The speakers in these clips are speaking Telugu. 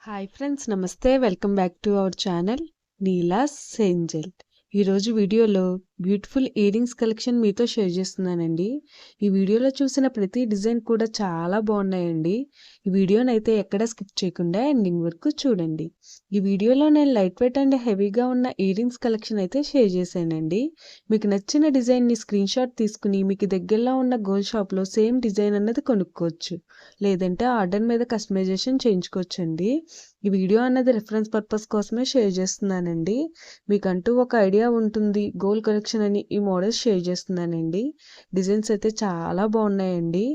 హాయ్ ఫ్రెండ్స్, నమస్తే. Welcome back to our channel Neela's Angel. ఈరోజు వీడియోలో బ్యూటిఫుల్ ఇయర్ రింగ్స్ కలెక్షన్ మీతో షేర్ చేస్తున్నానండి. ఈ వీడియోలో చూసిన ప్రతి డిజైన్ కూడా చాలా బాగున్నాయండి. ఈ వీడియోని అయితే ఎక్కడ స్కిప్ చేయకుండా ఎండింగ్ వరకు చూడండి. ఈ వీడియోలో నేను లైట్ వెయిట్ అండ్ హెవీగా ఉన్న ఇయర్ రింగ్స్ కలెక్షన్ అయితే షేర్ చేశానండి. మీకు నచ్చిన డిజైన్ని స్క్రీన్ షాట్ తీసుకుని మీకు దగ్గరలో ఉన్న గోల్డ్ షాప్లో సేమ్ డిజైన్ అన్నది కొనుక్కోవచ్చు, లేదంటే ఆర్డర్ మీద కస్టమైజేషన్ చేయించుకోవచ్చండి. ఈ వీడియో అన్నది రిఫరెన్స్ పర్పస్ కోసమే షేర్ చేస్తున్నానండి. మీకంటూ ఒక ఐడియా ఉంటుంది గోల్డ్ కలెక్షన్ అని ఈ మోడల్స్ షేర్ చేస్తున్నానండి. డిజైన్స్ అయితే చాలా బాగున్నాయండి.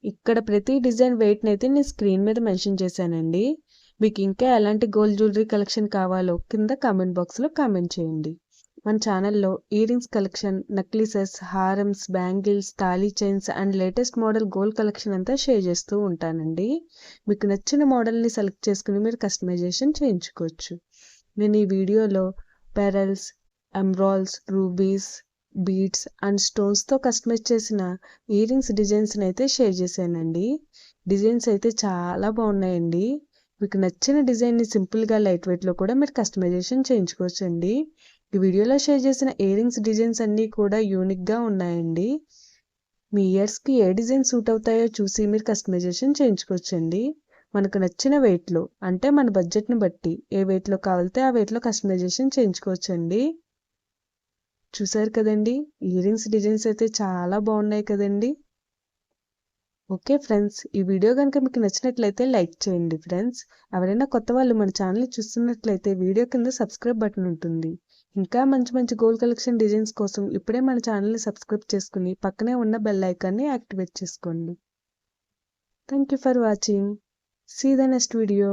ఇక్కడ ప్రతి డిజైన్ వెయిట్ని అయితే నేను స్క్రీన్ మీద మెన్షన్ చేశానండి. మీకు ఇంకా ఎలాంటి గోల్డ్ జ్యువెలరీ కలెక్షన్ కావాలో కింద కామెంట్ బాక్స్లో కామెంట్ చేయండి. మన ఛానల్లో ఇయర్ రింగ్స్ కలెక్షన్, నెక్లెసెస్, హారమ్స్, బ్యాంగిల్స్, తాళీ chains and latest model gold collection అంతా షేర్ చేస్తూ ఉంటానండి. మీకు నచ్చిన మోడల్ని సెలెక్ట్ చేసుకుని మీరు కస్టమైజేషన్ చేయించుకోవచ్చు. నేను ఈ వీడియోలో pearls, emeralds, rubies, beads and స్టోన్స్తో కస్టమైజ్ చేసిన ఇయర్ రింగ్స్ డిజైన్స్ని అయితే షేర్ చేశానండి. డిజైన్స్ అయితే చాలా బాగున్నాయండి. మీకు నచ్చిన డిజైన్ని సింపుల్గా లైట్ వెయిట్లో కూడా మీరు కస్టమైజేషన్ చేయించుకోవచ్చండి. ఈ వీడియోలో షేర్ చేసిన ఇయర్ రింగ్స్ డిజైన్స్ అన్నీ కూడా యూనిక్గా ఉన్నాయండి. మీ ఇయర్స్కి ఏ డిజైన్ సూట్ అవుతాయో చూసి మీరు కస్టమైజేషన్ చేయించుకోవచ్చండి. మనకు నచ్చిన వెయిట్లో, అంటే మన బడ్జెట్ని బట్టి ఏ వెయిట్లో కావాలితే ఆ వెయిట్లో కస్టమైజేషన్ చేయించుకోవచ్చండి. చూసారు కదండి, ఇయర్ రింగ్స్ డిజైన్స్ అయితే చాలా బాగున్నాయి కదండి. ఓకే ఫ్రెండ్స్, ఈ వీడియో కనుక మీకు నచ్చినట్లయితే లైక్ చేయండి ఫ్రెండ్స్. ఎవరైనా కొత్త వాళ్ళు మన ఛానల్ చూస్తున్నట్లయితే వీడియో కింద సబ్స్క్రైబ్ బటన్ ఉంటుంది. ఇంకా మంచి మంచి గోల్డ్ కలెక్షన్ డిజైన్స్ కోసం ఇప్పుడే మన ఛానల్ని సబ్స్క్రైబ్ చేసుకుని పక్కనే ఉన్న బెల్ ఐకాన్ని యాక్టివేట్ చేసుకోండి. Thank you for watching. See the next video.